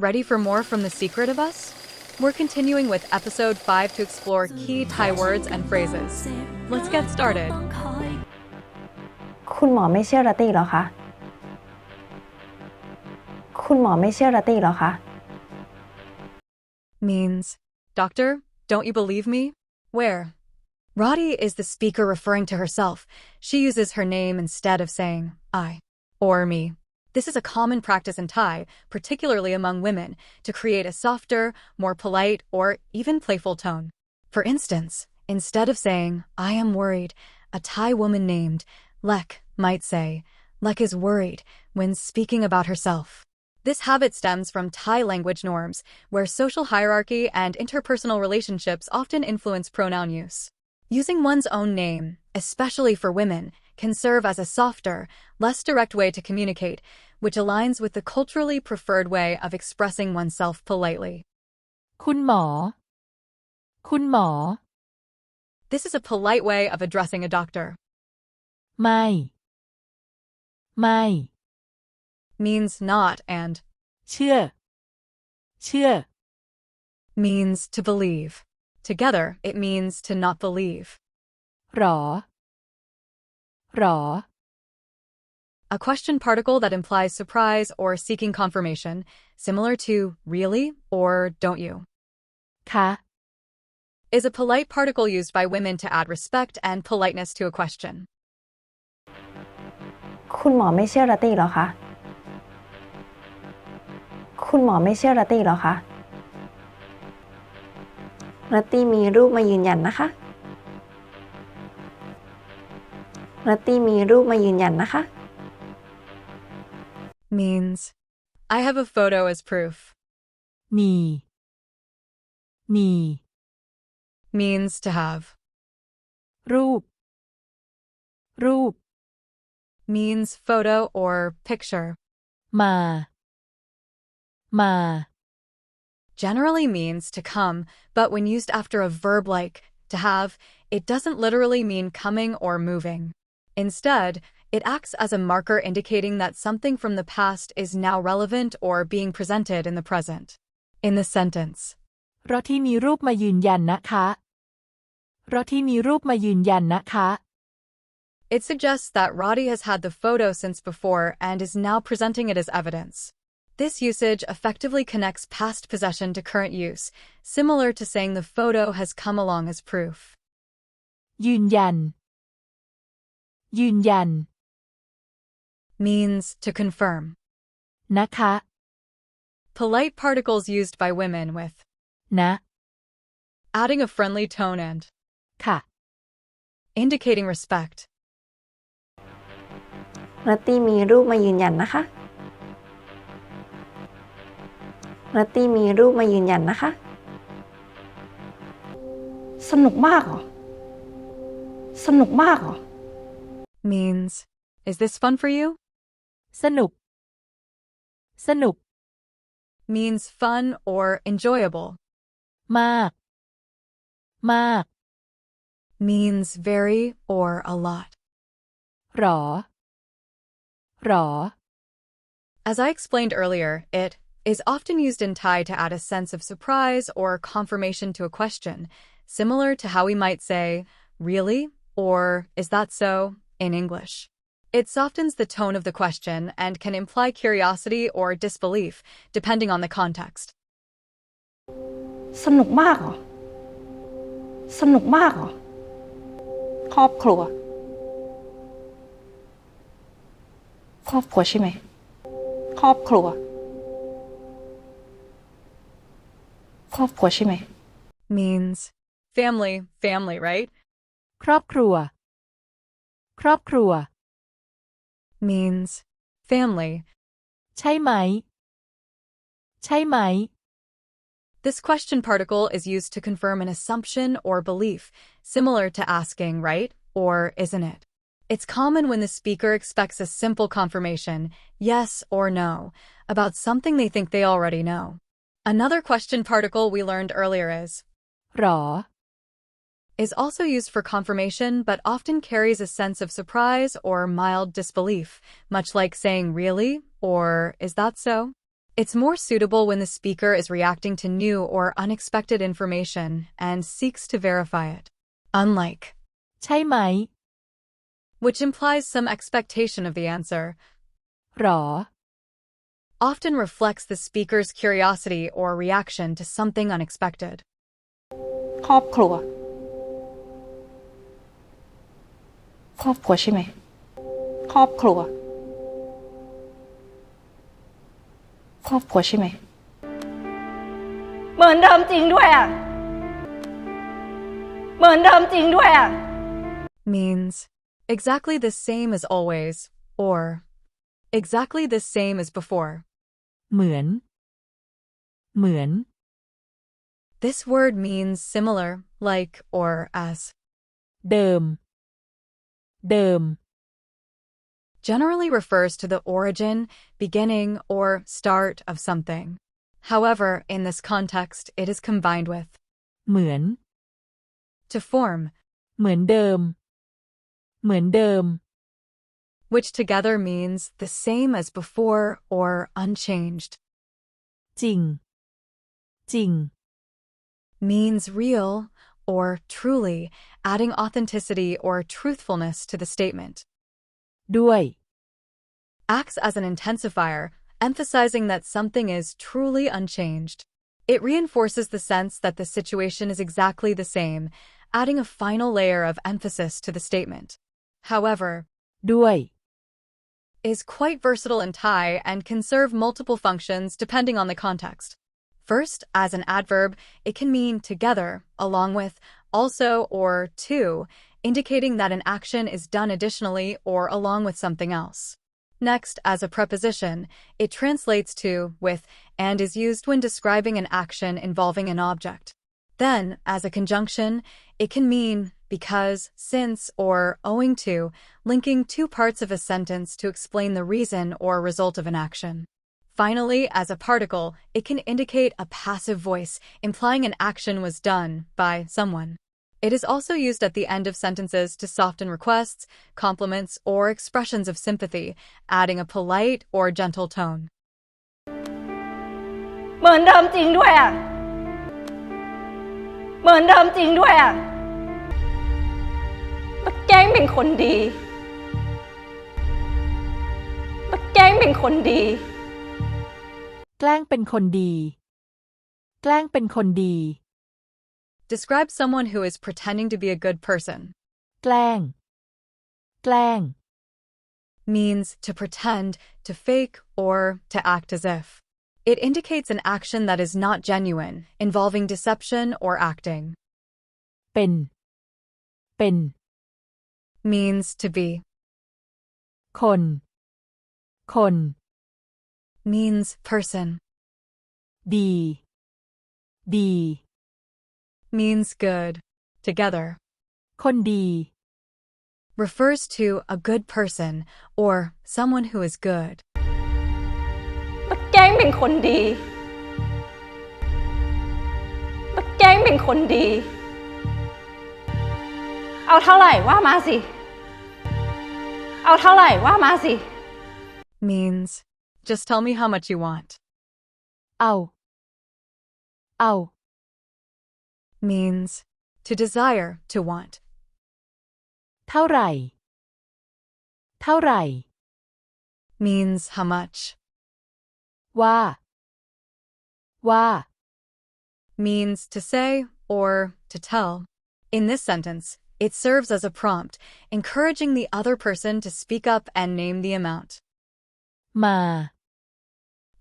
Ready for more from The Secret of Us? We're continuing with episode 5 to explore key Thai words and phrases. Let's get started. คุณหมอไม่เชื่อรตตี้เหรอคะคุณหมอไม่เชื่อรตตี้เหรอคะ Means, Doctor, don't you believe me? Where? Rati is the speaker referring to herself. She uses her name instead of saying I or me. This is a common practice in Thai, particularly among women, to create a softer, more polite, or even playful tone. For instance, instead of saying, I am worried, a Thai woman named Lek might say, Lek is worried, when speaking about herself. This habit stems from Thai language norms, where social hierarchy and interpersonal relationships often influence pronoun use. Using one's own name, especially for women, can serve as a softer, less direct way to communicate, which aligns with the culturally preferred way of expressing oneself politely. คุณหมอคุณหมอ This is a polite way of addressing a doctor. ไม่ไม่ Means not and เชื่อเชื่อ means to believe. Together, it means to not believe. หรอหรอ A question particle that implies surprise or seeking confirmation, similar to really or don't you, คะ is a polite particle used by women to add respect and politeness to a question. คุณหมอไม่เชื่อรตตี้เหรอคะคุณหมอไม่เชื่อรตตี้เหรอคะรตตี้มีรูปมายืนยันนะคะรตตี้มีรูปมายืนยันนะคะ Means, I have a photo as proof. มีมี Means to have. รูปรูป Means photo or picture. มามา Generally means to come, but when used after a verb like to have, it doesn't literally mean coming or moving. Instead, it acts as a marker indicating that something from the past is now relevant or being presented in the present. In the sentence, รถที่มีรูปมายืนยันนะคะรถที่มีรูปมายืนยันนะคะ it suggests that Rati has had the photo since before and is now presenting it as evidence. This usage effectively connects past possession to current use, similar to saying the photo has come along as proof. ยืนยันยืนยัน Means to confirm. นะคะ Polite particles used by women with นะ adding a friendly tone and ค่ะ indicating respect. รตตี้มีรูปมายืนยันนะคะรตตี้มีรูปมายืนยันนะคะสนุกมากเหรอสนุกมากเหรอ Means, is this fun for you? สนุกสนุก Means fun or enjoyable. มากมาก Means very or a lot. หรอหรอ As I explained earlier, it is often used in Thai to add a sense of surprise or confirmation to a question, similar to how we might say, really, or is that so, in English. It softens the tone of the question and can imply curiosity or disbelief, depending on the context. สนุกมากเหรอสนุกมากเหรอครอบครัวครอบครัวใช่ไหมครอบครัวครอบครัวใช่ไหม Means, family, right? ครอบครัวครอบครัว Means, family. ใช่ไหมใช่ไหม This question particle is used to confirm an assumption or belief, similar to asking, right, or isn't it? It's common when the speaker expects a simple confirmation, yes or no, about something they think they already know. Another question particle we learned earlier is หรอ is also used for confirmation but often carries a sense of surprise or mild disbelief, much like saying really or is that so? It's more suitable when the speaker is reacting to new or unexpected information and seeks to verify it. Unlike, ใช่ไหม which implies some expectation of the answer, หรอ often reflects the speaker's curiosity or reaction to something unexpected. ครอบครัว ครอบครัวใช่ไหม ครอบครัว ครอบครัวใช่ไหม เหมือนเดิมจริงด้วยอ่ะ เหมือนเดิมจริงด้วยอ่ะ means exactly the same as always, or exactly the same as before. เหมือน เหมือน This word means similar, like, or as. เดิม เดิม Generally refers to the origin, beginning, or start of something. However, in this context, it is combined with เหมือน to form, เหมือนเดิม เหมือนเดิม which together means the same as before or unchanged. จริง จริง Means real or truly, adding authenticity or truthfulness to the statement. ด้วย Acts as an intensifier, emphasizing that something is truly unchanged. It reinforces the sense that the situation is exactly the same, adding a final layer of emphasis to the statement. However, ด้วย is quite versatile in Thai and can serve multiple functions depending on the context. First, as an adverb, it can mean together, along with, also, or to, indicating that an action is done additionally or along with something else. Next, as a preposition, it translates to, with, and is used when describing an action involving an object. Then, as a conjunction, it can mean because, since, or owing to, linking two parts of a sentence to explain the reason or result of an action. Finally, as a particle, it can indicate a passive voice, implying an action was done by someone. It is also used at the end of sentences to soften requests, compliments, or expressions of sympathy, adding a polite or gentle tone. เหมือนเดิมจริงด้วยอ่ะ เหมือนเดิมจริงด้วยอ่ะแล้วแกล้งเป็นคนดีแล้วแกล้งเป็นคนดี แกล้งเป็นคนดี แกล้งเป็นคนดี Describe someone who is pretending to be a good person. แกล้ง แกล้ง Means to pretend, to fake, or to act as if. It indicates an action that is not genuine, involving deception or acting. เป็น เป็น Means to be. คน คน Means person. ดี ดี Means good. Together. คนดี Refers to a good person or someone who is good. แล้วแกล้งเป็นคนดีแล้วแกล้งเป็นคนดี เอาเท่าไหร่ว่ามาสิ เอาเท่าไหร่ว่ามาสิ Means just tell me how much you want. เอา เอา Means to desire, to want. เท่าไหร่ เท่าไหร่ Means how much. ว่า ว่า Means to say or to tell. In this sentence, it serves as a prompt, encouraging the other person to speak up and name the amount. มา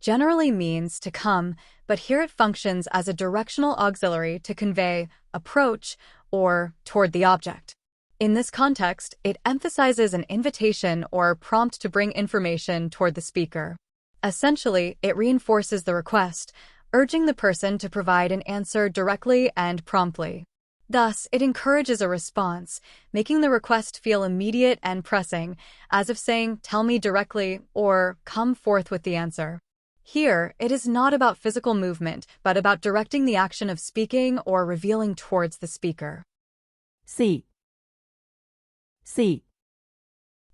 Generally means to come, but here it functions as a directional auxiliary to convey approach or toward the object. In this context, it emphasizes an invitation or prompt to bring information toward the speaker. Essentially, it reinforces the request, urging the person to provide an answer directly and promptly. Thus, it encourages a response, making the request feel immediate and pressing, as if saying, "Tell me directly," or "Come forth with the answer." Here, it is not about physical movement, but about directing the action of speaking or revealing towards the speaker. สิ สิ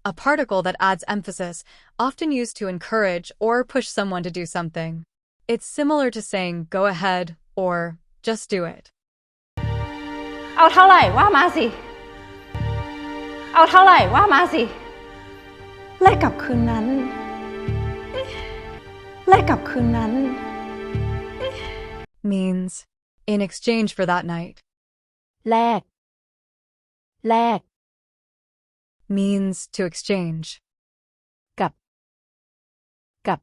a particle that adds emphasis, often used to encourage or push someone to do something. It's similar to saying go ahead or just do it. เอาเท่าไหร่ว่ามาสิ เอาเท่าไหร่ว่ามาสิ แลกกับคืนนั้น แลกกับคืนนั้น Means in exchange for that night. แลก แลก Means to exchange. กับ กับ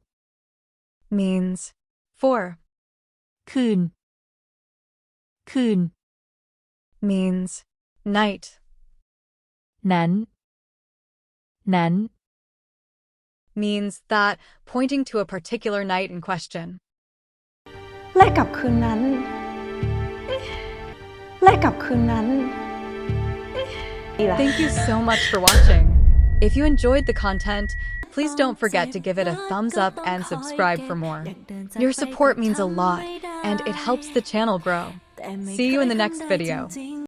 Means for. คืน คืน Means night. นั้น นั้น Means that, pointing to a particular night in question. แลกกับคืนนั้น แลกกับคืนนั้น Thank you so much for watching. If you enjoyed the content, please don't forget to give it a thumbs up and subscribe for more. Your support means a lot, and it helps the channel grow. See you in the next video.